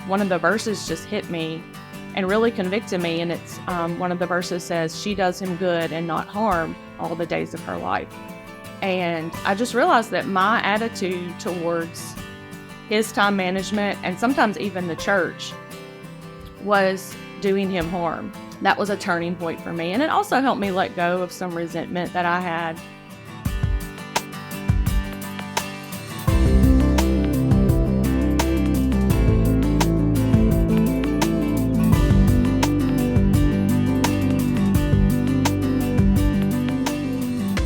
one of the verses just hit me and really convicted me. And it's one of the verses says, she does him good and not harm all the days of her life. And I just realized that my attitude towards his time management, and sometimes even the church, was doing him harm. That was a turning point for me. And it also helped me let go of some resentment that I had.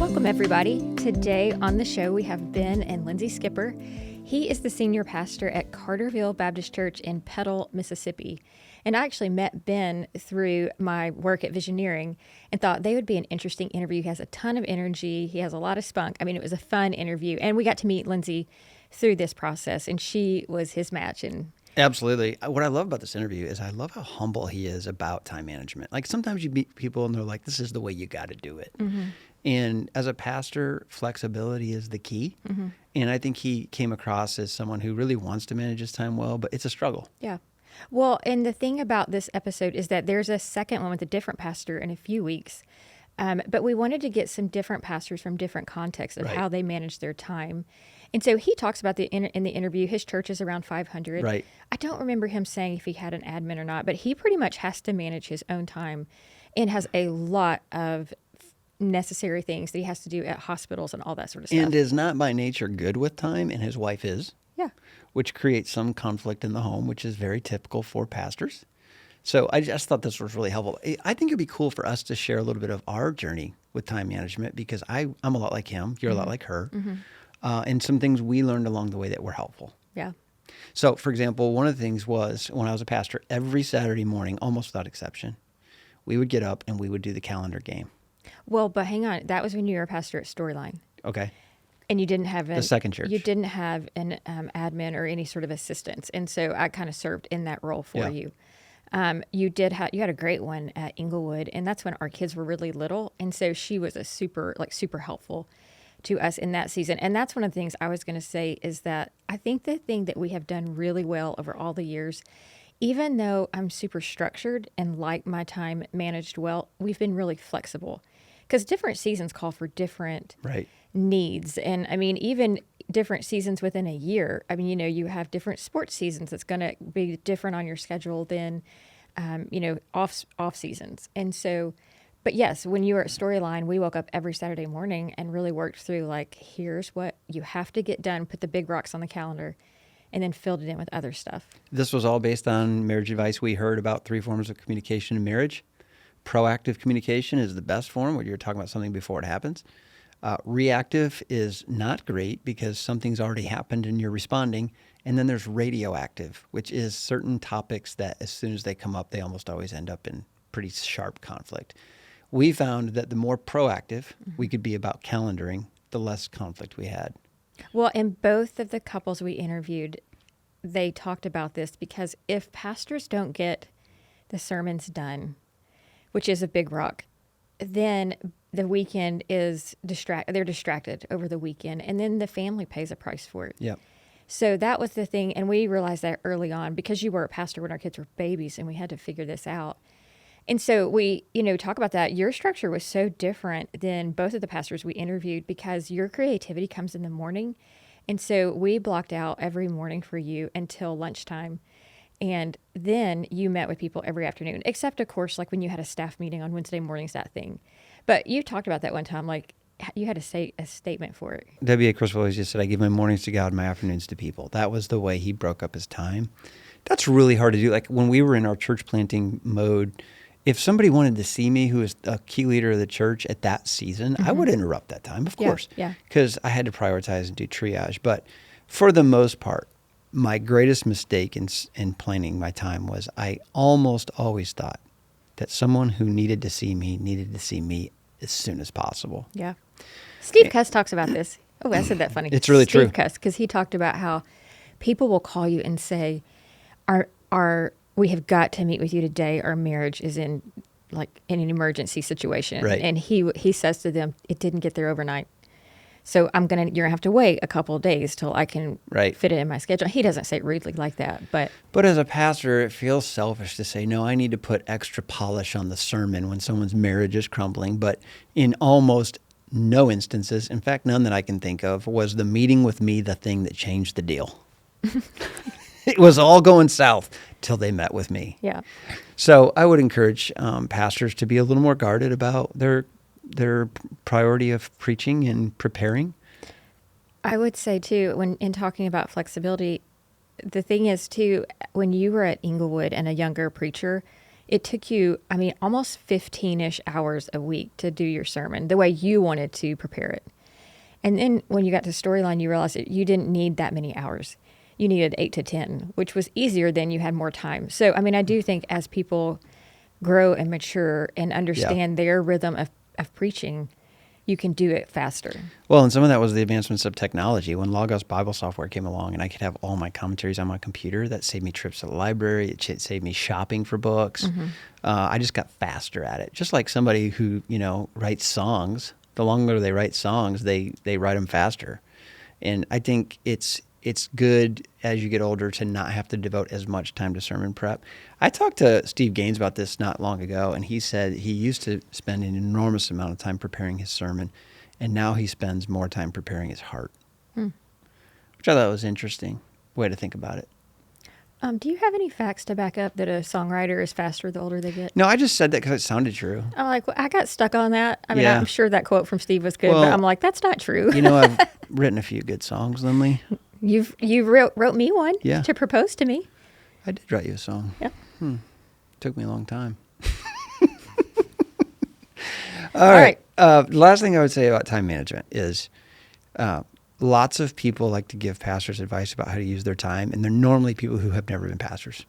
Welcome, everybody. Today on the show, we have Ben and Lindsay Skipper. He is the senior pastor at Carterville Baptist Church in Petal, Mississippi. And I actually met Ben through my work at Visioneering and thought they would be an interesting interview. He has a ton of energy. He has a lot of spunk. I mean, it was a fun interview. And we got to meet Lindsay through this process, and she was his match. And absolutely. What I love about this interview is I love how humble he is about time management. Like sometimes you meet people and they're like, this is the way you got to do it. Mm-hmm. And as a pastor, flexibility is the key. Mm-hmm. And I think he came across as someone who really wants to manage his time well, but it's a struggle. Yeah. Well, and the thing about this episode is that there's a second one with a different pastor in a few weeks. But we wanted to get some different pastors from different contexts of how they manage their time. And so he talks about in the interview, his church is around 500. Right. I don't remember him saying if he had an admin or not, but he pretty much has to manage his own time and has a lot of necessary things that he has to do at hospitals and all that sort of stuff. And is not by nature good with time, and his wife is. Yeah. Which creates some conflict in the home, which is very typical for pastors. So I just thought this was really helpful. I think it'd be cool for us to share a little bit of our journey with time management, because I'm a lot like him. You're a lot like her. Mm-hmm. And some things we learned along the way that were helpful. Yeah. So, for example, one of the things was when I was a pastor, every Saturday morning, almost without exception, we would get up and we would do the calendar game. Well, but hang on. That was when you were a pastor at Storyline. Okay. And you didn't have the second church. You didn't have an admin or any sort of assistance, and so I kind of served in that role for you. You had a great one at Inglewood, and that's when our kids were really little, and so she was a super helpful to us in that season. And that's one of the things I was going to say is that I think the thing that we have done really well over all the years, even though I'm super structured and like my time managed well, we've been really flexible, because different seasons call for different needs. And I mean, even different seasons within a year. I mean, you have different sports seasons that's going to be different on your schedule than, off seasons. And so, but yes, when you were at Storyline, we woke up every Saturday morning and really worked through, like, here's what you have to get done, put the big rocks on the calendar, and then filled it in with other stuff. This was all based on marriage advice we heard about 3 forms of communication in marriage. Proactive communication is the best form, where you're talking about something before it happens. Reactive is not great because something's already happened and you're responding. And then there's radioactive, which is certain topics that as soon as they come up, they almost always end up in pretty sharp conflict. We found that the more proactive we could be about calendaring, the less conflict we had. Well, in both of the couples we interviewed, they talked about this, because if pastors don't get the sermons done, which is a big rock, then the weekend is they're distracted over the weekend, and then the family pays a price for it. Yeah. So that was the thing, and we realized that early on, because you were a pastor when our kids were babies, and we had to figure this out. And so we, talk about that. Your structure was so different than both of the pastors we interviewed, because your creativity comes in the morning. And so we blocked out every morning for you until lunchtime. And then you met with people every afternoon, except, of course, like when you had a staff meeting on Wednesday mornings, that thing. But you talked about that one time, like you had to say a statement for it. W.A. Criswell always just said, I give my mornings to God, my afternoons to people. That was the way he broke up his time. That's really hard to do. Like when we were in our church planting mode, if somebody wanted to see me, who was a key leader of the church at that season, I would interrupt that time, of course, because I had to prioritize and do triage. But for the most part, my greatest mistake in planning my time was I almost always thought that someone who needed to see me as soon as possible. Yeah. Steve Cuss talks about this. Oh, I said that funny. It's really true. Steve Cuss, because he talked about how people will call you and say, we have got to meet with you today. Our marriage is in an emergency situation. Right. And he says to them, it didn't get there overnight. So you're gonna have to wait a couple of days till I can Right. fit it in my schedule. He doesn't say it rudely like that, but as a pastor, it feels selfish to say, no, I need to put extra polish on the sermon when someone's marriage is crumbling. But in almost no instances, in fact, none that I can think of, was the meeting with me the thing that changed the deal. It was all going south till they met with me. yeah. So I would encourage pastors to be a little more guarded about their priority of preaching and preparing. I would say too, when in talking about flexibility, the thing is too, when you were at Inglewood and a younger preacher, it took you, almost 15-ish hours a week to do your sermon the way you wanted to prepare it. And then when you got to Storyline, you realized that you didn't need that many hours. You needed 8 to 10, which was easier than you had more time. So, I do think as people grow and mature and understand their rhythm of preaching, you can do it faster. Well, and some of that was the advancements of technology. When Logos Bible software came along and I could have all my commentaries on my computer, that saved me trips to the library. It saved me shopping for books. I just got faster at it. Just like somebody who, writes songs. The longer they write songs, they write them faster. And I think it's good as you get older to not have to devote as much time to sermon prep. I talked to Steve Gaines about this not long ago, and he said he used to spend an enormous amount of time preparing his sermon, and now he spends more time preparing his heart, which I thought was an interesting way to think about it. Do you have any facts to back up that a songwriter is faster the older they get? No, I just said that because it sounded true. I'm like, well, I got stuck on that. Yeah. I'm sure that quote from Steve was good, Well, but I'm like, that's not true. I've written a few good songs, Lindley. You wrote me one Yeah. to propose to me. I did write you a song. Yep. Took me a long time. All right. The last thing I would say about time management is lots of people like to give pastors advice about how to use their time, and they're normally people who have never been pastors.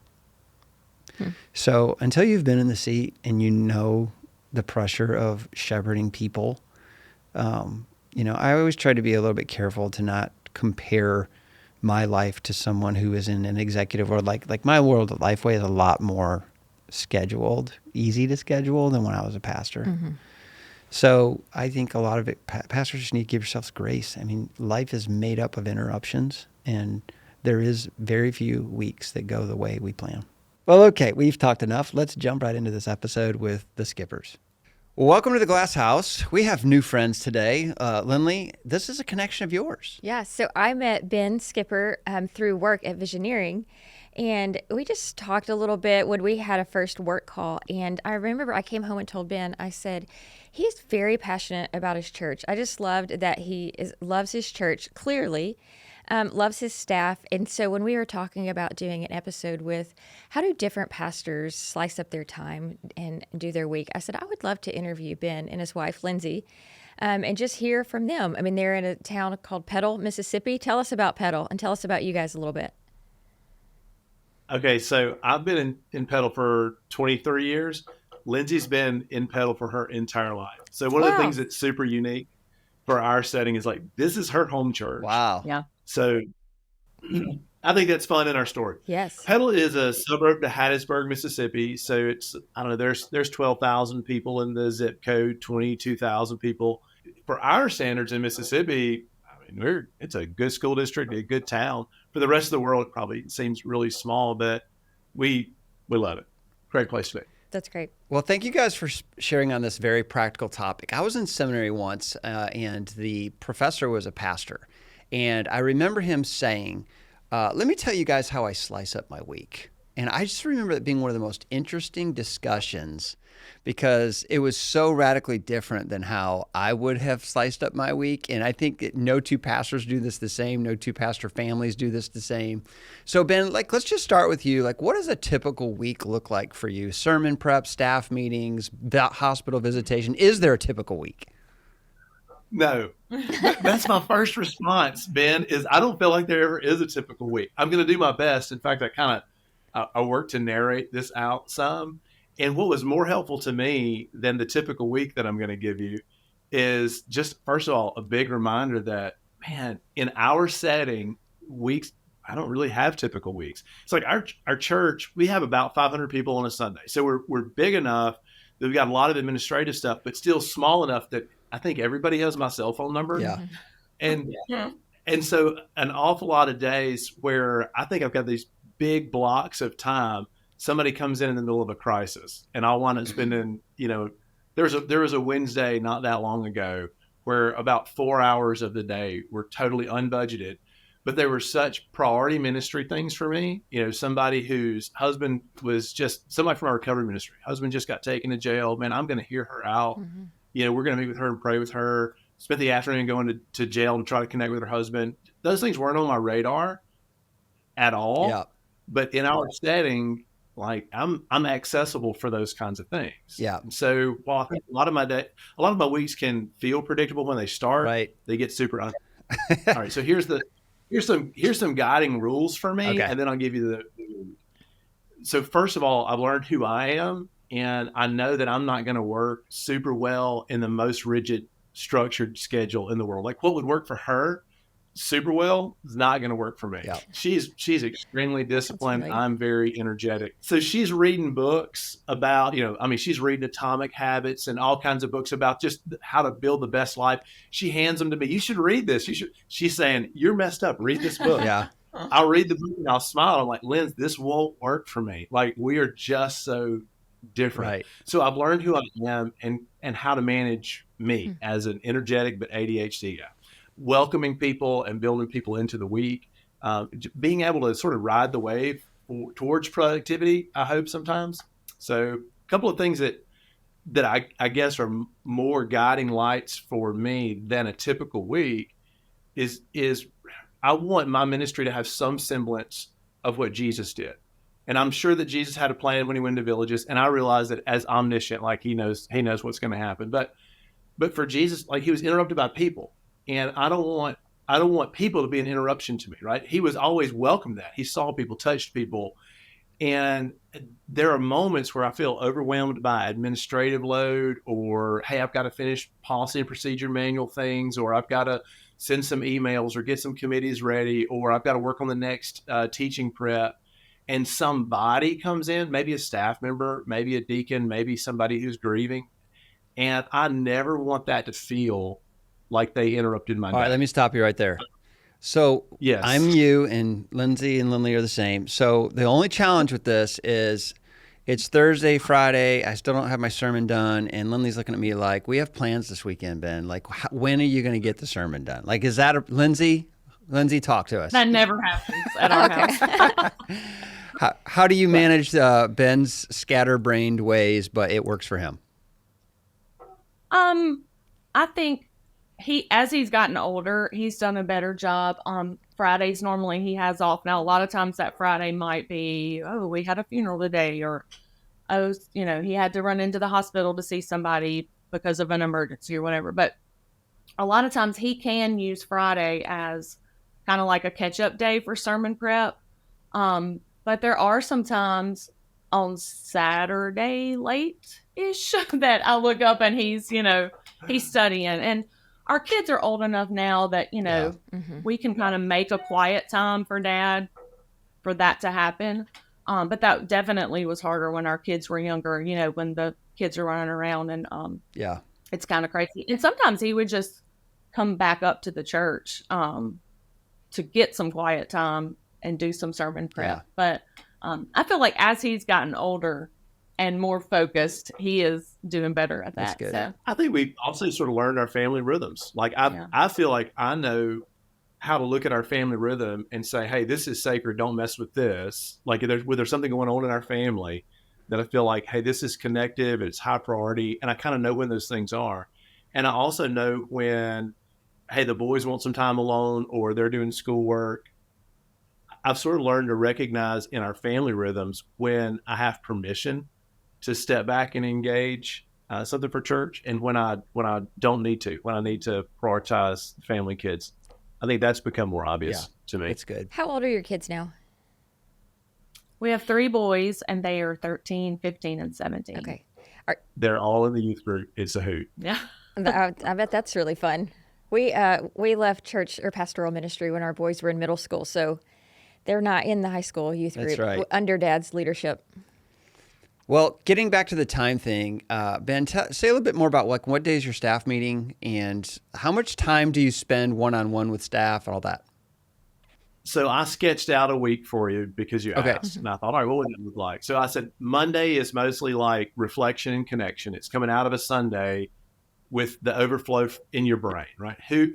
So until you've been in the seat and you know the pressure of shepherding people, I always try to be a little bit careful to not compare my life to someone who is in an executive world. Like my world at Lifeway is a lot more scheduled, easy to schedule than when I was a pastor. So I think a lot of it, pastors just need to give yourselves grace. Life is made up of interruptions, and there is very few weeks that go the way we plan. Well, okay, we've talked enough. Let's jump right into this episode with the Skippers. Well, welcome to the Glass House. We have new friends today. Lynley, this is a connection of yours. Yeah, so I met Ben Skipper through work at Visioneering, and we just talked a little bit when we had a first work call. And I remember I came home and told Ben, I said, he's very passionate about his church. I just loved that loves his church, clearly, loves his staff. And so when we were talking about doing an episode with how do different pastors slice up their time and do their week, I said, I would love to interview Ben and his wife, Lindsay, and just hear from them. They're in a town called Petal, Mississippi. Tell us about Petal and tell us about you guys a little bit. Okay, so I've been in Petal for 23 years. Lindsay's been in Petal for her entire life. So one of the things that's super unique for our setting is this is her home church. Wow. Yeah. So I think that's fun in our story. Yes. Petal is a suburb to Hattiesburg, Mississippi. So it's, I don't know, there's 12,000 people in the zip code, 22,000 people. For our standards in Mississippi, it's a good school district, a good town. For the rest of the world, it probably seems really small, but we love it. Great place to be. That's great. Well, thank you guys for sharing on this very practical topic. I was in seminary once, and the professor was a pastor. And I remember him saying, let me tell you guys how I slice up my week. And I just remember it being one of the most interesting discussions because it was so radically different than how I would have sliced up my week. And I think no two pastors do this the same. No two pastor families do this the same. So Ben, let's just start with you. What does a typical week look like for you? Sermon prep, staff meetings, hospital visitation. Is there a typical week? No, that's my first response, Ben, is I don't feel like there ever is a typical week. I'm going to do my best. In fact, I work to narrate this out some. And what was more helpful to me than the typical week that I'm going to give you is just, first of all, a big reminder that, man, in our setting, weeks, I don't really have typical weeks. It's like our church, we have about 500 people on a Sunday. So we're big enough that we've got a lot of administrative stuff, but still small enough that I think everybody has my cell phone number. Yeah. And Yeah. and so an awful lot of days where I think I've got these big blocks of time, somebody comes in the middle of a crisis, and I want to spend in, there was a Wednesday not that long ago where about 4 hours of the day were totally unbudgeted, but they were such priority ministry things for me. Somebody whose husband was just somebody from our recovery ministry. Husband just got taken to jail. Man, I'm going to hear her out. We're going to meet with her and pray with her. Spent the afternoon going to jail and try to connect with her husband. Those things weren't on my radar at all. Yeah. But in our setting, like I'm accessible for those kinds of things. Yeah. So while I think a lot of my weeks can feel predictable when they start, Right. they get super all right. So here's some guiding rules for me, Okay. and then I'll give you so first of all, I've learned who I am, and I know that I'm not going to work super well in the most rigid structured schedule in the world. Like what would work for her super well is not going to work for me. Yeah. She's extremely disciplined. Right. I'm very energetic. So she's reading books about, she's reading Atomic Habits and all kinds of books about just how to build the best life. She hands them to me. You should read this. She's saying, you're messed up. Read this book. Yeah. I'll read the book and I'll smile. I'm like, Linz, this won't work for me. Like we are just so different. Right. So I've learned who I am and how to manage me as an energetic but ADHD guy. Welcoming people and building people into the week, being able to sort of ride the wave towards productivity, I hope sometimes. So a couple of things that I guess are more guiding lights for me than a typical week is I want my ministry to have some semblance of what Jesus did. And I'm sure that Jesus had a plan when he went into villages. And I realize that as omniscient, like he knows what's going to happen. But for Jesus, like he was interrupted by people. And I don't want people to be an interruption to me, right? He was always welcome that. He saw people, touched people. And there are moments where I feel overwhelmed by administrative load or, hey, I've got to finish policy and procedure manual things, or I've got to send some emails or get some committees ready, or I've got to work on the next teaching prep. And somebody comes in, maybe a staff member, maybe a deacon, maybe somebody who's grieving. And I never want that to feel like they interrupted my day. All right, let me stop you right there. So Yes. I'm you, and Lindsay and Lynley are the same. So the only challenge with this is it's Thursday, Friday. I still don't have my sermon done. And Lynley's looking at me like, we have plans this weekend, Ben. Like, when are you going to get the sermon done? Like, is that Lindsay? Lindsay, talk to us. That never happens at our house. How do you manage Ben's scatterbrained ways, but it works for him? I think as he's gotten older, he's done a better job. Fridays, normally he has off. Now, a lot of times that Friday might be, we had a funeral today, or, he had to run into the hospital to see somebody because of an emergency or whatever. But a lot of times he can use Friday as kind of like a catch-up day for sermon prep. But there are some times on Saturday late-ish that I look up and he's studying. And our kids are old enough now that, we can kind of make a quiet time for Dad for that to happen. But that definitely was harder when our kids were younger, when the kids are running around and it's kind of crazy. And sometimes he would just come back up to the church to get some quiet time and do some sermon prep. Yeah. But I feel like as he's gotten older and more focused, he is doing better at that. That's good. So. I think we've also sort of learned our family rhythms. Like I feel like I know how to look at our family rhythm and say, hey, this is sacred. Don't mess with this. Like there's something going on in our family that I feel like, hey, this is connective. It's high priority. And I kind of know when those things are. And I also know when, hey, the boys want some time alone or they're doing schoolwork. I've sort of learned to recognize in our family rhythms when I have permission to step back and engage something for church, and when I don't need to, when I need to prioritize family, kids. I think that's become more obvious to me. It's good. How old are your kids now? We have 3 boys, and they are 13, 15, and 17. Okay. They're all in the youth group. It's a hoot. Yeah. I bet that's really fun. We left church or pastoral ministry when our boys were in middle school, so they're not in the high school youth That's group right. under Dad's leadership. Well, getting back to the time thing, Ben, say a little bit more about what day is your staff meeting and how much time do you spend one-on-one with staff and all that? So I sketched out a week for you because you Okay. asked, and I thought, all right, what would that look like? So I said Monday is mostly like reflection and connection. It's coming out of a Sunday with the overflow in your brain, right? Who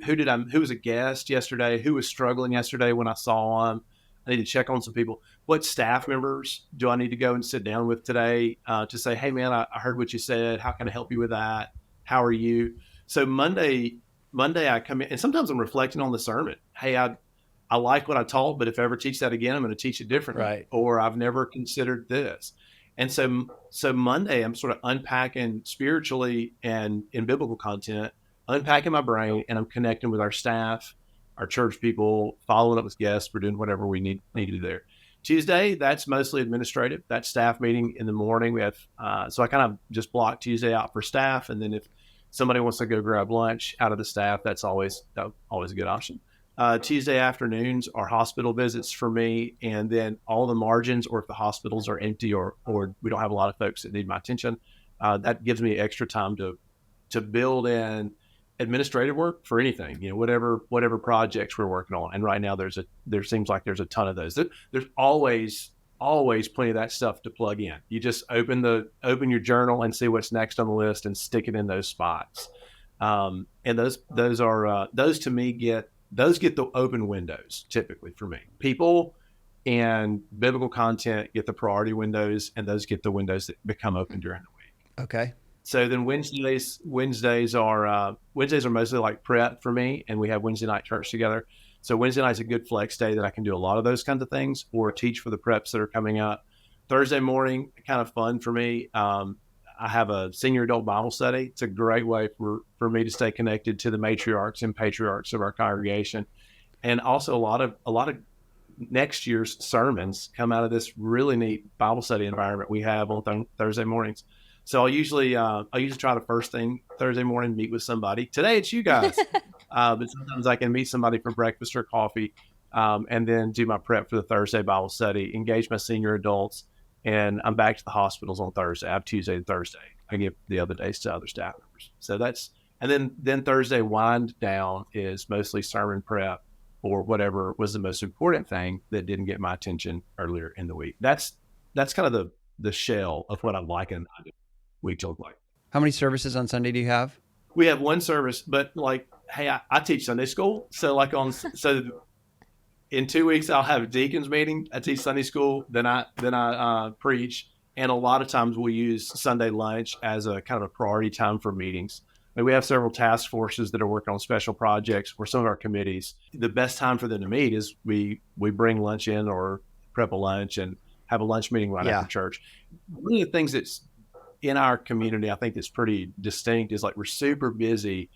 was a guest yesterday? Who was struggling yesterday when I saw them? I need to check on some people. What staff members do I need to go and sit down with today to say, hey man, I heard what you said. How can I help you with that? How are you? So Monday I come in, and sometimes I'm reflecting on the sermon. Hey, I like what I taught, but if I ever teach that again, I'm going to teach it differently. Right. Or I've never considered this. And so Monday, I'm sort of unpacking spiritually and in biblical content, unpacking my brain, and I'm connecting with our staff, our church people, following up with guests. We're doing whatever we need to do there. Tuesday, that's mostly administrative. That's staff meeting in the morning. We have so I kind of just block Tuesday out for staff, and then if somebody wants to go grab lunch out of the staff, that's always a good option. Tuesday afternoons are hospital visits for me, and then all the margins, or if the hospitals are empty or we don't have a lot of folks that need my attention, that gives me extra time to build in administrative work for anything, whatever projects we're working on. And right now there seems like there's a ton of those. There's always plenty of that stuff to plug in. You just open your journal and see what's next on the list and stick it in those spots. And those to me get the open windows typically for me. People and biblical content get the priority windows, and those get the windows that become open during the week. Okay. So then Wednesdays are mostly like prep for me, and we have Wednesday night church together. So Wednesday night's a good flex day that I can do a lot of those kinds of things or teach for the preps that are coming up. Thursday morning, kind of fun for me. I have a senior adult Bible study. It's a great way for me to stay connected to the matriarchs and patriarchs of our congregation. And also a lot of next year's sermons come out of this really neat Bible study environment we have on Thursday mornings. So I'll usually try to first thing Thursday morning, meet with somebody. Today it's you guys, but sometimes I can meet somebody for breakfast or coffee, and then do my prep for the Thursday Bible study, engage my senior adults, and I'm back to the hospitals on Thursday. I have Tuesday and Thursday. I give the other days to other staff members. So and then Thursday wind down is mostly sermon prep or whatever was the most important thing that didn't get my attention earlier in the week. That's kind of the shell of what I'm liking week to look like. How many services on Sunday do you have? We have one service, but hey, I teach Sunday school. So in 2 weeks, I'll have a deacons meeting. I teach Sunday school. Then I preach. And a lot of times we use Sunday lunch as a kind of a priority time for meetings. We have several task forces that are working on special projects for some of our committees. The best time for them to meet is we bring lunch in or prep a lunch and have a lunch meeting right after church. One of the things that's in our community, I think that's pretty distinct is we're super busy.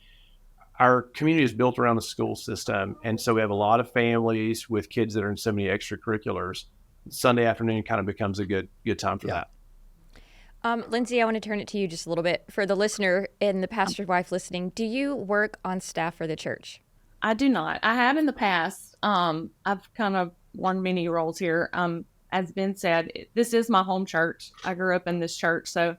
Our community is built around the school system. And so we have a lot of families with kids that are in so many extracurriculars. Sunday afternoon kind of becomes a good time for that. Lindsay, I want to turn it to you just a little bit. For the listener and the pastor's wife listening, do you work on staff for the church? I do not. I have in the past. I've kind of worn many roles here. As Ben said, this is my home church. I grew up in this church, so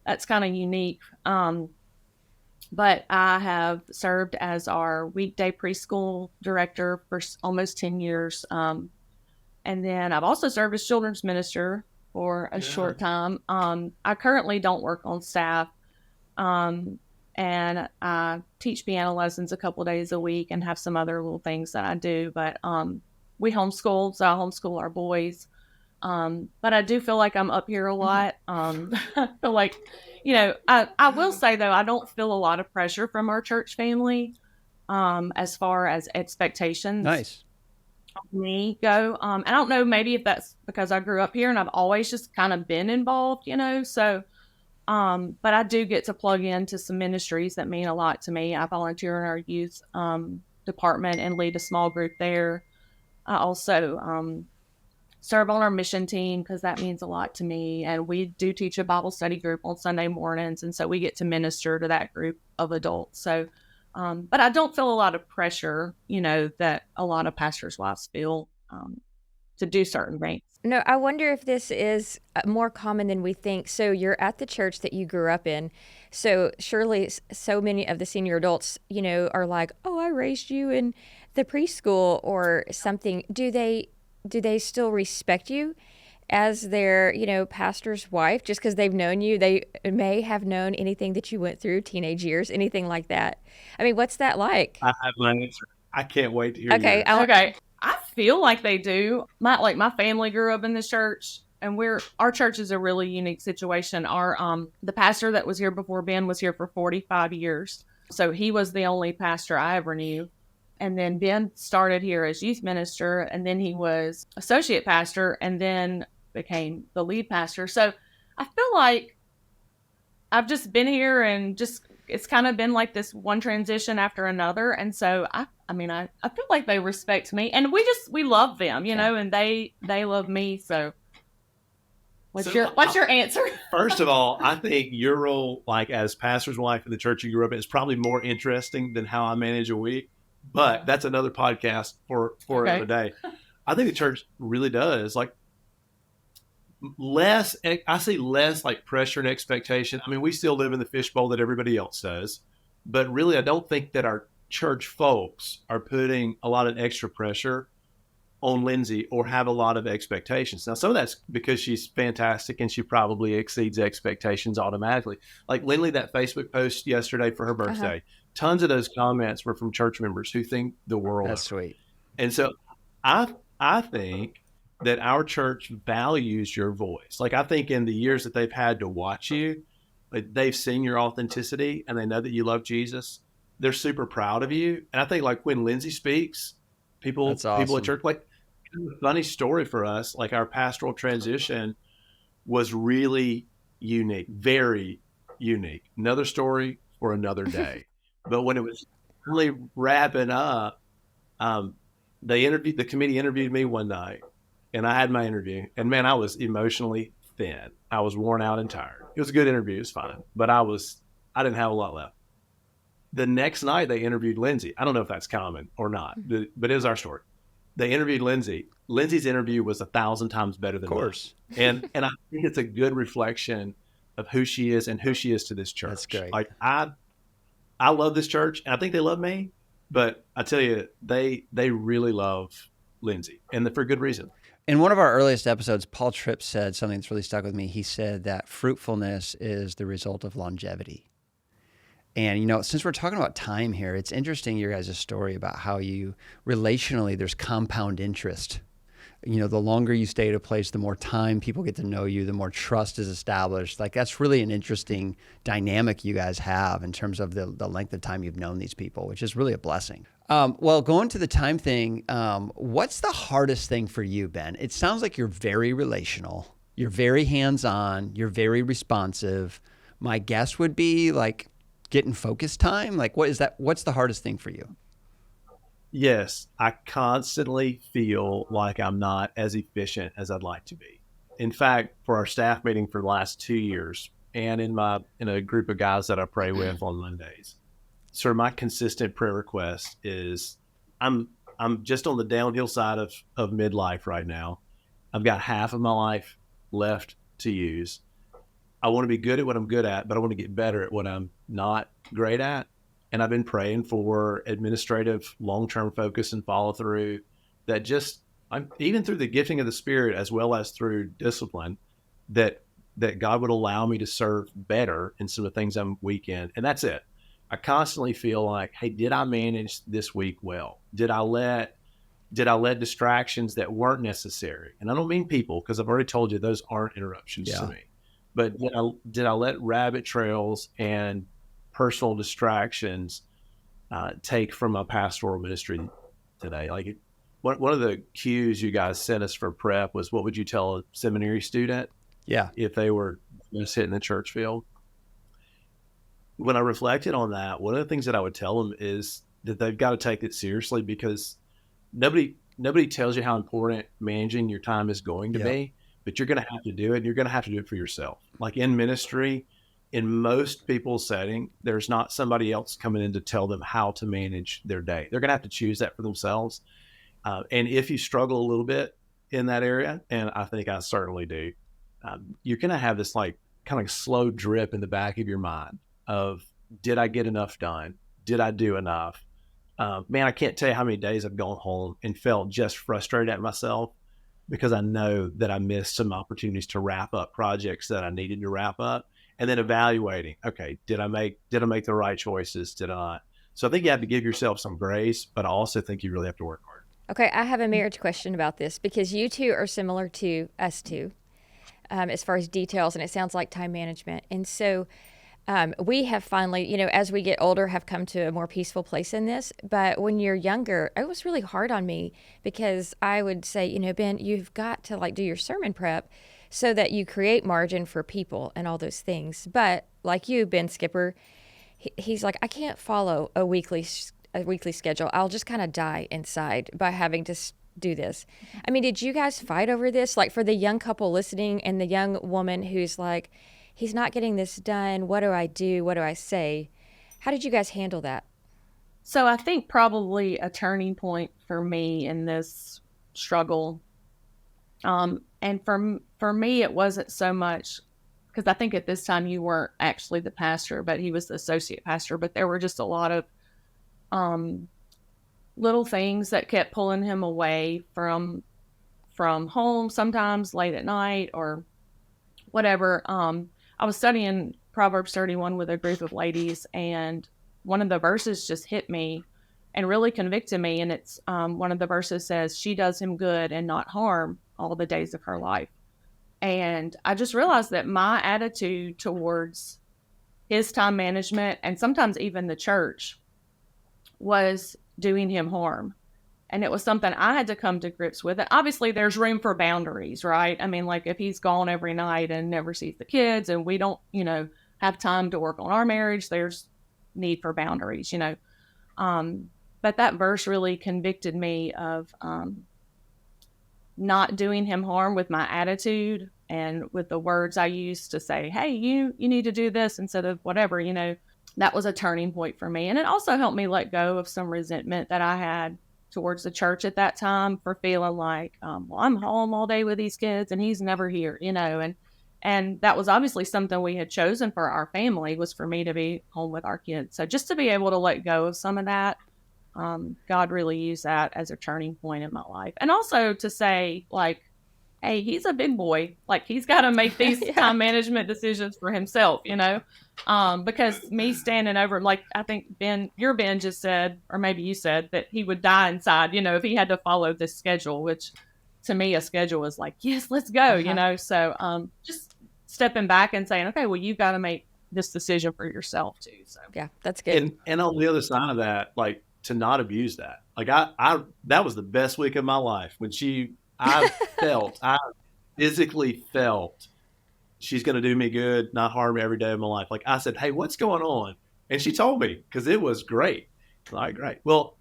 that's kind of unique. But I have served as our weekday preschool director for almost 10 years. And then I've also served as children's minister for a short time. I currently don't work on staff. And I teach piano lessons a couple days a week and have some other little things that I do. But we homeschool, so I homeschool our boys. But I do feel like I'm up here a lot. I feel like, I will say though, I don't feel a lot of pressure from our church family, as far as expectations. Nice. Me go. I don't know, maybe if that's because I grew up here and I've always just kind of been involved, so, but I do get to plug into some ministries that mean a lot to me. I volunteer in our youth, department and lead a small group there. I also, serve on our mission team because that means a lot to me. And we do teach a Bible study group on Sunday mornings. And so we get to minister to that group of adults. So, but I don't feel a lot of pressure, that a lot of pastors' wives feel, to do certain things. No, I wonder if this is more common than we think. So you're at the church that you grew up in. So surely so many of the senior adults, are like, oh, I raised you in the preschool or something. Do they still respect you as their, pastor's wife just because they've known you? They may have known anything that you went through, teenage years, anything like that. I mean, what's that like? I have my answer. I can't wait to hear Okay. yours. Okay. I feel like they do. My family grew up in this church, and our church is a really unique situation. The pastor that was here before Ben was here for 45 years. So he was the only pastor I ever knew. And then Ben started here as youth minister, and then he was associate pastor, and then became the lead pastor. So I feel like I've just been here, and it's kind of been like this one transition after another. And so I feel like they respect me, and we love them, and they love me. So what's your answer? First of all, I think your role, like as pastor's wife in the church you grew up in, is probably more interesting than how I manage a week. But that's another podcast for another day. I think the church really does like less. I see less like pressure and expectation. I mean, we still live in the fishbowl that everybody else does, but really, I don't think that our church folks are putting a lot of extra pressure on Lindsay or have a lot of expectations. Now, some of that's because she's fantastic and she probably exceeds expectations automatically. Like Lynley, that Facebook post yesterday for her birthday, tons of those comments were from church members who think the world. That's sweet. And so I think that our church values your voice. Like I think in the years that they've had to watch you, like they've seen your authenticity and they know that you love Jesus. They're super proud of you. And I think like when Lindsay speaks, people at church, like a funny story for us, like our pastoral transition was really unique, very unique. Another story for another day. But when it was really wrapping up, the committee interviewed me one night and I had my interview, and man, I was emotionally thin. I was worn out and tired. It was a good interview. It was fine, but I didn't have a lot left. The next night they interviewed Lindsay. I don't know if that's common or not, but it was our story. They interviewed Lindsay. Lindsay's interview was 1,000 times better than course. Mine. And I think it's a good reflection of who she is and who she is to this church. That's great. Like I love this church, and I think they love me, but I tell you, they really love Lindsay, and for good reason. In one of our earliest episodes, Paul Tripp said something that's really stuck with me. He said that fruitfulness is the result of longevity. And, since we're talking about time here, it's interesting your guys' story about how you relationally, there's compound interest. The longer you stay at a place, the more time people get to know you, the more trust is established. Like that's really an interesting dynamic you guys have in terms of the length of time you've known these people, which is really a blessing. Well, going to the time thing, what's the hardest thing for you, Ben? It sounds like you're very relational. You're very hands-on. You're very responsive. My guess would be like getting focus time. Like what is that? What's the hardest thing for you? Yes, I constantly feel like I'm not as efficient as I'd like to be. In fact, for our staff meeting for the last 2 years and in a group of guys that I pray with on Mondays, sort of my consistent prayer request is I'm just on the downhill side of midlife right now. I've got half of my life left to use. I want to be good at what I'm good at, but I want to get better at what I'm not great at. And I've been praying for administrative long-term focus and follow through that even through the gifting of the Spirit, as well as through discipline, that God would allow me to serve better in some of the things I'm weak in. And that's it. I constantly feel like, hey, did I manage this week well? Did I let distractions that weren't necessary? And I don't mean people, because I've already told you those aren't interruptions to me. But did I let rabbit trails and personal distractions take from my pastoral ministry today? Like one of the cues you guys sent us for prep was, what would you tell a seminary student if they were just hitting the church field? When I reflected on that, one of the things that I would tell them is that they've got to take it seriously, because nobody tells you how important managing your time is going to be, but you're going to have to do it, and you're going to have to do it for yourself. Like in ministry, in most people's setting, there's not somebody else coming in to tell them how to manage their day. They're going to have to choose that for themselves. And if you struggle a little bit, in that area, and I think I certainly do. You're going to have this like kind of slow drip in the back of your mind of, did I get enough done? Did I do enough? Man, I can't tell you how many days I've gone home and felt just frustrated at myself because I know that I missed some opportunities to wrap up projects that I needed to wrap up, and then evaluating, okay, did I make the right choices? Did I not? So I think you have to give yourself some grace, but I also think you really have to work hard. Okay, I have a marriage question about this because you two are similar to us two as far as details, and it sounds like time management. And so we have finally, as we get older, have come to a more peaceful place in this. But when you're younger, it was really hard on me because I would say, Ben, you've got to do your sermon prep so that you create margin for people and all those things. But like you, Ben Skipper, he's like, I can't follow a weekly schedule. I'll just kind of die inside by having to do this. I mean, did you guys fight over this? Like for the young couple listening and the young woman who's like, he's not getting this done. What do I do? What do I say? How did you guys handle that? So I think probably a turning point for me in this struggle, and for me, it wasn't so much because I think at this time you weren't actually the pastor, but he was the associate pastor. But there were just a lot of little things that kept pulling him away from home, sometimes late at night or whatever. I was studying Proverbs 31 with a group of ladies, and one of the verses just hit me and really convicted me. And it's one of the verses says, she does him good and not harm all the days of her life. And I just realized that my attitude towards his time management and sometimes even the church was doing him harm. And it was something I had to come to grips with. And obviously there's room for boundaries, right? I mean, like if he's gone every night and never sees the kids and we don't, have time to work on our marriage, there's need for boundaries, But that verse really convicted me of not doing him harm with my attitude and with the words I used to say, hey, you need to do this instead of whatever, That was a turning point for me. And it also helped me let go of some resentment that I had towards the church at that time for feeling like, I'm home all day with these kids and he's never here, and that was obviously something we had chosen for our family, was for me to be home with our kids. So just to be able to let go of some of that, God really used that as a turning point in my life. And also to say, hey, he's a big boy. He's got to make these time management decisions for himself, because me standing over, I think your Ben just said, or maybe you said, that he would die inside, if he had to follow this schedule, which to me, a schedule is yes, let's go, So just stepping back and saying, okay, well, you've got to make this decision for yourself too. So yeah, that's good. And on the other side of that, to not abuse that. I that was the best week of my life when I physically felt she's going to do me good, not harm me every day of my life. I said, hey, what's going on? And she told me, because it was great. Great. Well,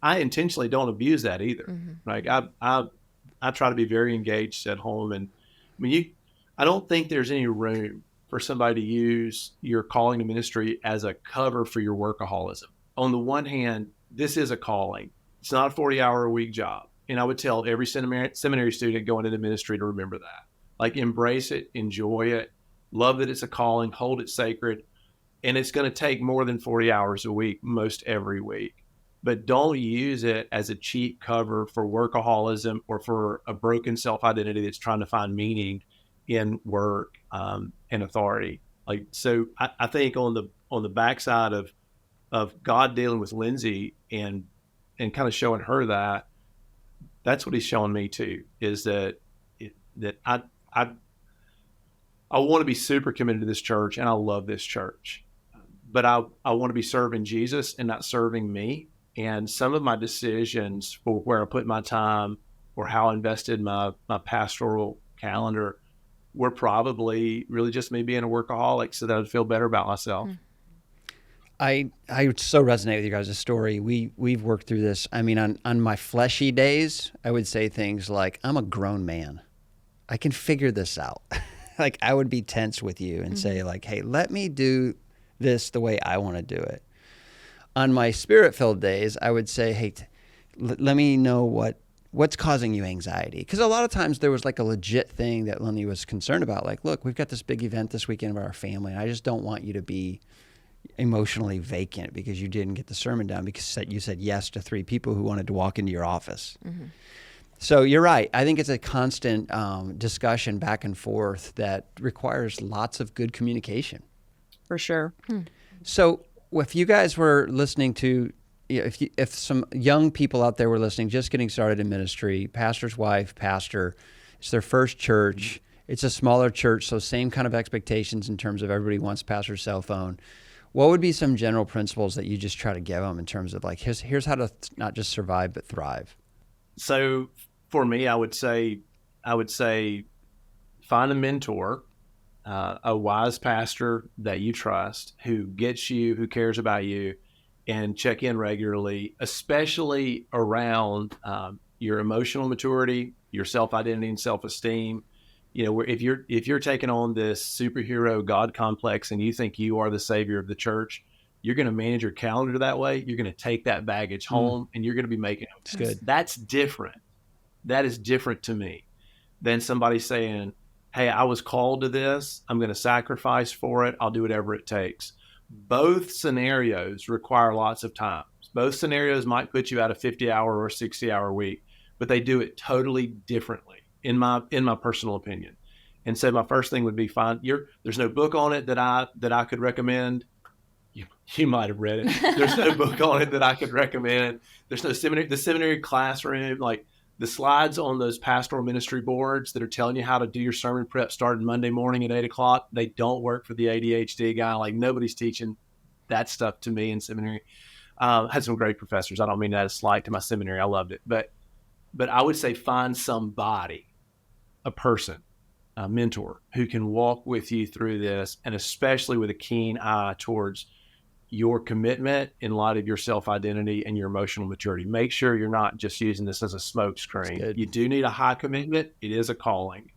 I intentionally don't abuse that either. Mm-hmm. I try to be very engaged at home. And I don't think there's any room for somebody to use your calling to ministry as a cover for your workaholism. On the one hand, this is a calling. It's not a 40-hour-a-week job. And I would tell every seminary student going into ministry to remember that. Embrace it, enjoy it, love that it's a calling, hold it sacred. And it's going to take more than 40 hours a week, most every week. But don't use it as a cheap cover for workaholism or for a broken self-identity that's trying to find meaning in work and authority. So I think on the backside of God dealing with Lindsay and kind of showing her that's what he's showing me too, is that I want to be super committed to this church and I love this church, but I want to be serving Jesus and not serving me. And some of my decisions for where I put my time or how I invested my pastoral calendar were probably really just me being a workaholic so that I'd feel better about myself. I so resonate with you guys' story. We've worked through this. I mean, on my fleshy days, I would say things like, I'm a grown man. I can figure this out. I would be tense with you and say hey, let me do this the way I want to do it. On my spirit-filled days, I would say, hey, let me know what what's causing you anxiety? Because a lot of times there was like a legit thing that Lynley was concerned about. Like, look, we've got this big event this weekend with our family, and I just don't want you to be emotionally vacant because you didn't get the sermon done because you said yes to 3 people who wanted to walk into your office. Mm-hmm. So you're right. I think it's a constant discussion back and forth that requires lots of good communication. For sure. So if you guys were listening to, if some young people out there were listening, just getting started in ministry, pastor's wife, pastor, it's their first church. It's a smaller church, so same kind of expectations in terms of everybody wants pastor's cell phone. What would be some general principles that you just try to give them in terms of like, here's how to not just survive, but thrive? So for me, I would say find a mentor, a wise pastor that you trust, who gets you, who cares about you, and check in regularly, especially around your emotional maturity, your self-identity and self-esteem. You know, if you're taking on this superhero God complex and you think you are the savior of the church, you're going to manage your calendar that way. You're going to take that baggage home and you're going to be making it. Good. That's different. That is different to me than somebody saying, hey, I was called to this. I'm going to sacrifice for it. I'll do whatever it takes. Both scenarios require lots of time. Both scenarios might put you at a 50-hour or 60-hour week, but they do it totally differently, in my personal opinion. And so my first thing would be there's no book on it that I could recommend. You might have read it. There's no book on it that I could recommend. There's no the seminary classroom, like the slides on those pastoral ministry boards that are telling you how to do your sermon prep starting Monday morning at 8:00. They don't work for the ADHD guy. Like, nobody's teaching that stuff to me in seminary. Had some great professors. I don't mean that as slight to my seminary. I loved it. But I would say find somebody, a person, a mentor who can walk with you through this, and especially with a keen eye towards your commitment in light of your self-identity and your emotional maturity. Make sure you're not just using this as a smokescreen. You do need a high commitment. It is a calling,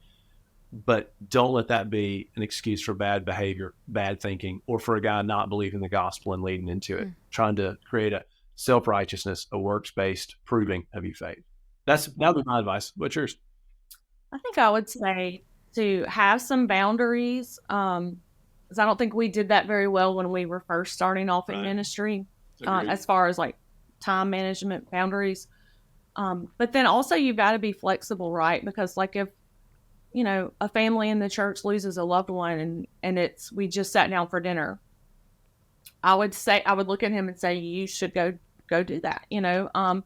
but don't let that be an excuse for bad behavior, bad thinking, or for a guy not believing the gospel and leading into it, trying to create a self-righteousness, a works-based proving of your faith. That would be my advice. What's yours? I think I would say to have some boundaries, because I don't think we did that very well when we were first starting off in ministry, as far as like time management boundaries. But then also you've got to be flexible, right? Because like if, you know, a family in the church loses a loved one and we just sat down for dinner, I would look at him and say, you should go do that, you know?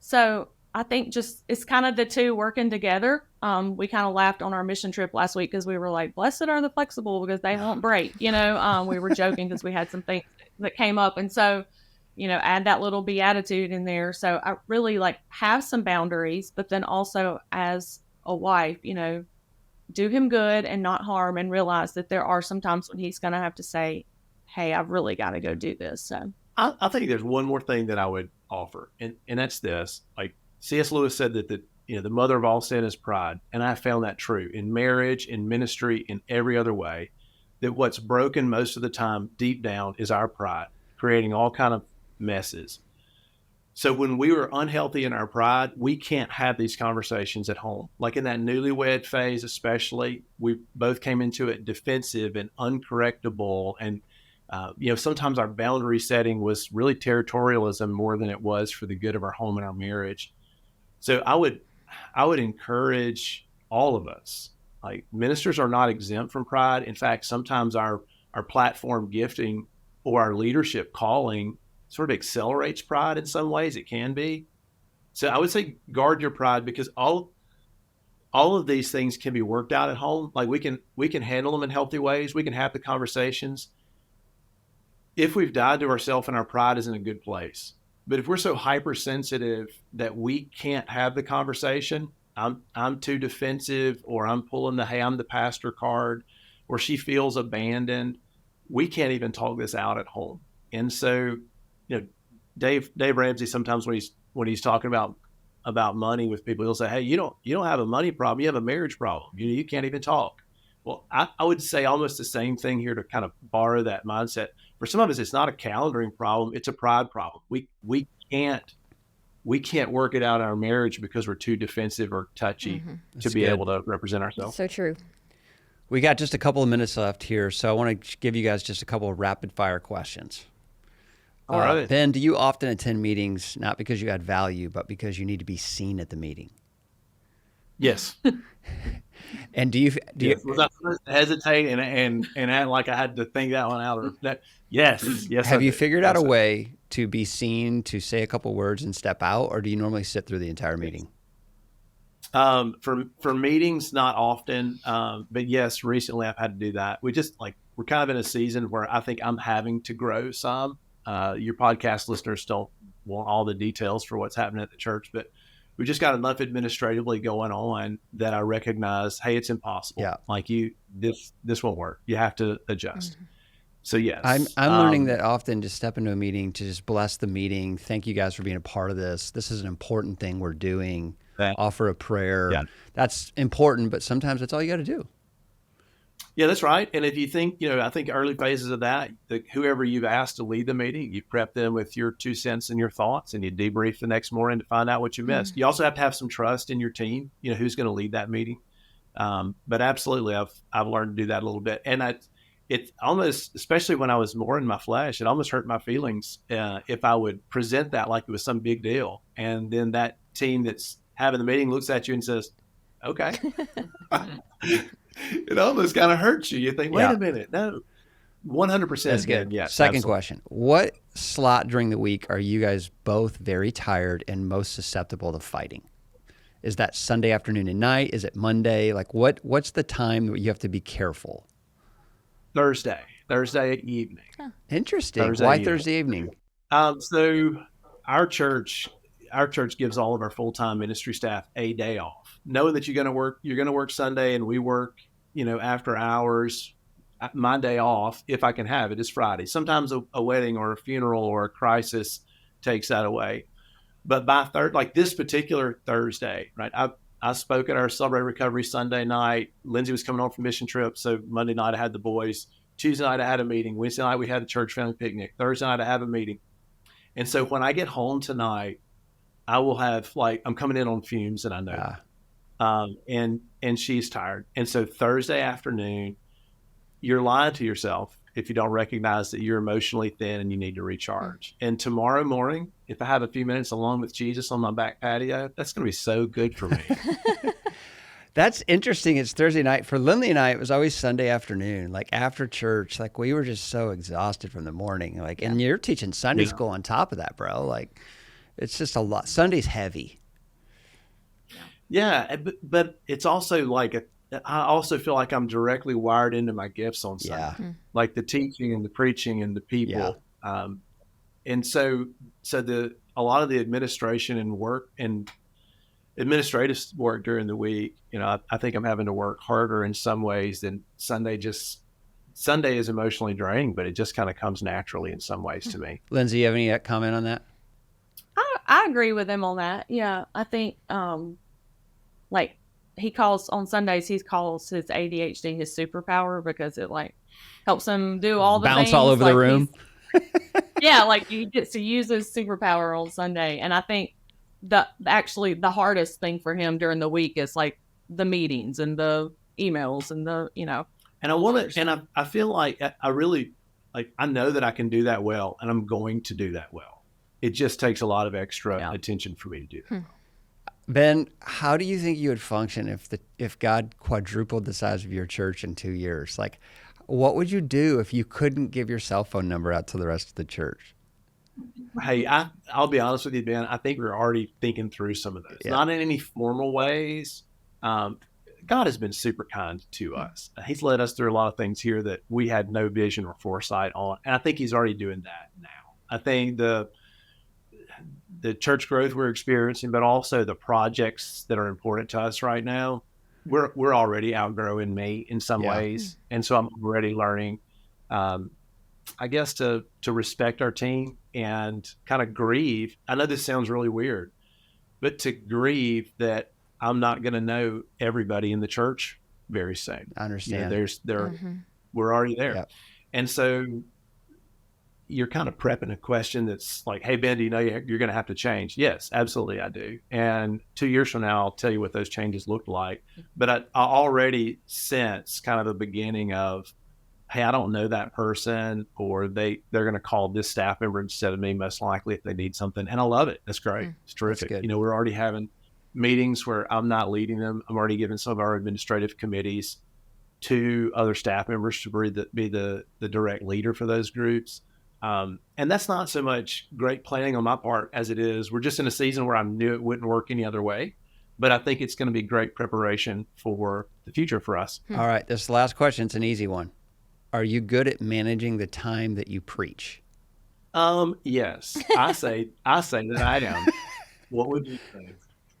So I think just it's kind of the two working together. We kind of laughed on our mission trip last week because we were like, blessed are the flexible because they won't break, you know. We were joking because we had some things that came up. And so, you know, add that little beatitude in there. So I really like have some boundaries, but then also as a wife, you know, do him good and not harm, and realize that there are some times when he's going to have to say, hey, I've really got to go do this. So I think there's one more thing that I would offer, and that's this. Like C.S. Lewis said that the mother of all sin is pride, and I found that true in marriage, in ministry, in every other way. That what's broken most of the time deep down is our pride, creating all kind of messes. So when we were unhealthy in our pride, we can't have these conversations at home. Like in that newlywed phase, especially, we both came into it defensive and uncorrectable. And, sometimes our boundary setting was really territorialism more than it was for the good of our home and our marriage. So I would encourage all of us, like ministers are not exempt from pride. In fact, sometimes our platform gifting or our leadership calling sort of accelerates pride in some ways. It can be. So I would say guard your pride, because all of these things can be worked out at home. Like we can handle them in healthy ways. We can have the conversations. If we've died to ourselves and our pride is in a good place. But if we're so hypersensitive that we can't have the conversation, I'm too defensive, or I'm pulling the, hey, I'm the pastor card, or she feels abandoned, we can't even talk this out at home. And so, Dave Ramsey, sometimes when he's talking about money with people, he'll say, hey, you don't have a money problem, you have a marriage problem. You can't even talk. Well, I would say almost the same thing here to kind of borrow that mindset. For some of us, it's not a calendaring problem, it's a pride problem. We can't we can't work it out in our marriage because we're too defensive or touchy to That's be good. able to represent ourselves. So true. We got just a couple of minutes left here, so I want to give you guys just a couple of rapid fire questions. All right. Ben, do you often attend meetings not because you add value, but because you need to be seen at the meeting? Yes. And do you Was I supposed to hesitate and act like I had to think that one out? Or that? Yes. Yes. have I you do. figured out Yes, a I do. way to be seen, to say a couple words and step out, or do you normally sit through the entire meeting? For meetings, not often, but yes, recently I've had to do that. We're kind of in a season where I think I'm having to grow some. Your podcast listeners don't want all the details for what's happening at the church, but we just got enough administratively going on that I recognize, hey, it's impossible. Yeah. Like this won't work. You have to adjust. So yes, I'm learning that often to step into a meeting, to just bless the meeting. Thank you guys for being a part of this. This is an important thing we're doing. Offer a prayer. Yeah. That's important, but sometimes that's all you got to do. Yeah, that's right. And if you think, I think early phases of that, whoever you've asked to lead the meeting, you prep them with your 2 cents and your thoughts, and you debrief the next morning to find out what you missed. You also have to have some trust in your team, who's going to lead that meeting. But absolutely, I've learned to do that a little bit. And it almost, especially when I was more in my flesh, it almost hurt my feelings if I would present that like it was some big deal. And then that team that's having the meeting looks at you and says, okay. It almost kind of hurts you. You think, wait a minute. No, 100%. That's good. Yes. Second absolutely. question. What slot during the week are you guys both very tired and most susceptible to fighting? Is that Sunday afternoon and night? Is it Monday? Like what's the time that you have to be careful? Thursday evening. Interesting. Thursday Why evening. Thursday evening? So our church gives all of our full-time ministry staff a day off, knowing that you're going to work Sunday, and we work, after hours. My day off, if I can have it, is Friday. Sometimes a wedding or a funeral or a crisis takes that away. But by this particular Thursday, right? I spoke at our Celebrate Recovery Sunday night. Lindsay was coming home from mission trip, so Monday night I had the boys. Tuesday night I had a meeting. Wednesday night we had a church family picnic. Thursday night I have a meeting. And so when I get home tonight, I will have I'm coming in on fumes, and I know, and she's tired. And so Thursday afternoon, you're lying to yourself if you don't recognize that you're emotionally thin and you need to recharge. And tomorrow morning, if I have a few minutes alone with Jesus on my back patio, that's going to be so good for me. That's interesting. It's Thursday night. For Lynley and I, it was always Sunday afternoon, like after church. Like we were just so exhausted from the morning. And you're teaching Sunday school on top of that, bro. Like it's just a lot. Sunday's heavy. Yeah, but it's also I also feel like I'm directly wired into my gifts on Sunday, like the teaching and the preaching and the people. Yeah. And so a lot of the administration and work and administrative work during the week, I think I'm having to work harder in some ways than Sunday. Sunday is emotionally draining, but it just kind of comes naturally in some ways to me. Lindsay, you have any comment on that? I agree with him on that. Yeah, I think he calls on Sundays. He calls his ADHD his superpower because it helps him do all the bounce things. all over the room. He gets to use his superpower on Sunday, and I think the hardest thing for him during the week is the meetings and the emails and the And I want to, and I feel like I really I know that I can do that well, and I'm going to do that well. It just takes a lot of extra attention for me to do that. Ben, how do you think you would function if God quadrupled the size of your church in 2 years? What would you do if you couldn't give your cell phone number out to the rest of the church? Hey, I'll be honest with you, Ben. I think we're already thinking through some of those. Yeah. Not in any formal ways. God has been super kind to us. He's led us through a lot of things here that we had no vision or foresight on. And I think he's already doing that now. I think the church growth we're experiencing, but also the projects that are important to us right now, we're already outgrowing me in some ways. And so I'm already learning, I guess, to respect our team and kind of grieve. I know this sounds really weird, but to grieve that I'm not going to know everybody in the church very soon. I understand. We're already there. Yep. And so you're kind of prepping a question that's like, hey, Ben, do you know you're going to have to change? Yes, absolutely, I do. And 2 years from now, I'll tell you what those changes looked like. But I already sense kind of the beginning of, hey, I don't know that person, or they're going to call this staff member instead of me, most likely, if they need something. And I love it. That's great. It's terrific. That's good. We're already having meetings where I'm not leading them. I'm already giving some of our administrative committees to other staff members to be the direct leader for those groups. And that's not so much great planning on my part as it is, we're just in a season where I knew it wouldn't work any other way. But I think it's going to be great preparation for the future for us. All right, this is the last question. It's an easy one. Are you good at managing the time that you preach? Yes, I say that I am. What would you say?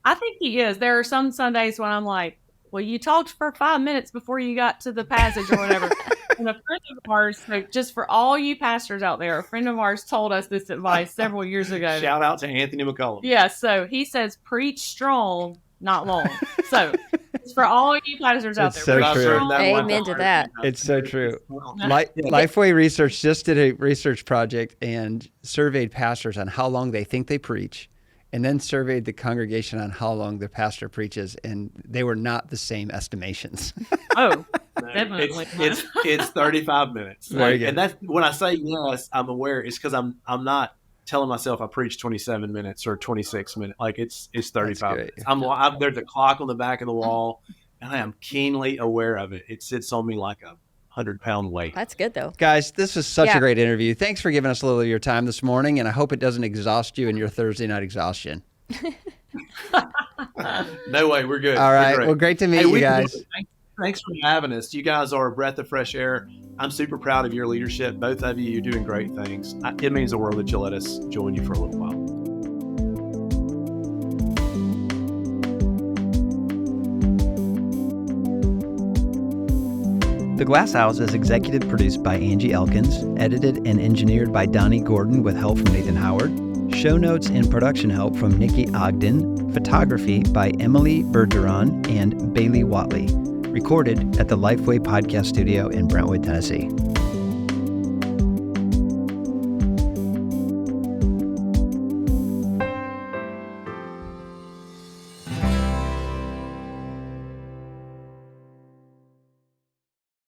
I think he is. There are some Sundays when I'm like, well, you talked for 5 minutes before you got to the passage or whatever. And a friend of ours, so just for all you pastors out there, a friend of ours told us this advice several years ago. Shout out to Anthony McCullum. Yeah, so he says, preach strong, not long. So it's for all you pastors out It's there. so Preach true. strong. Amen to that. It's so true. Lifeway Research just did a research project and surveyed pastors on how long they think they preach, and then surveyed the congregation on how long the pastor preaches, and they were not the same estimations. Oh, definitely. It's 35 minutes. Very good. And that's when I say yes, I'm aware. It's because I'm not telling myself I preach 27 minutes or 26 minutes. Like it's 35 minutes. There's a clock on the back of the wall, and I am keenly aware of it. It sits on me like a 100-pound weight. That's good though. Guys, this was such a great interview. Thanks for giving us a little of your time this morning, and I hope it doesn't exhaust you in your Thursday night exhaustion. No way, we're good. All right. Well, great to meet you guys. Thanks for having us. You guys are a breath of fresh air. I'm super proud of your leadership. Both of you, you're doing great things. It means the world that you let us join you for a little while. The Glass House is executive produced by Angie Elkins, edited and engineered by Donnie Gordon with help from Nathan Howard. Show notes and production help from Nikki Ogden. Photography by Emily Bergeron and Bailey Watley. Recorded at the Lifeway Podcast Studio in Brentwood, Tennessee.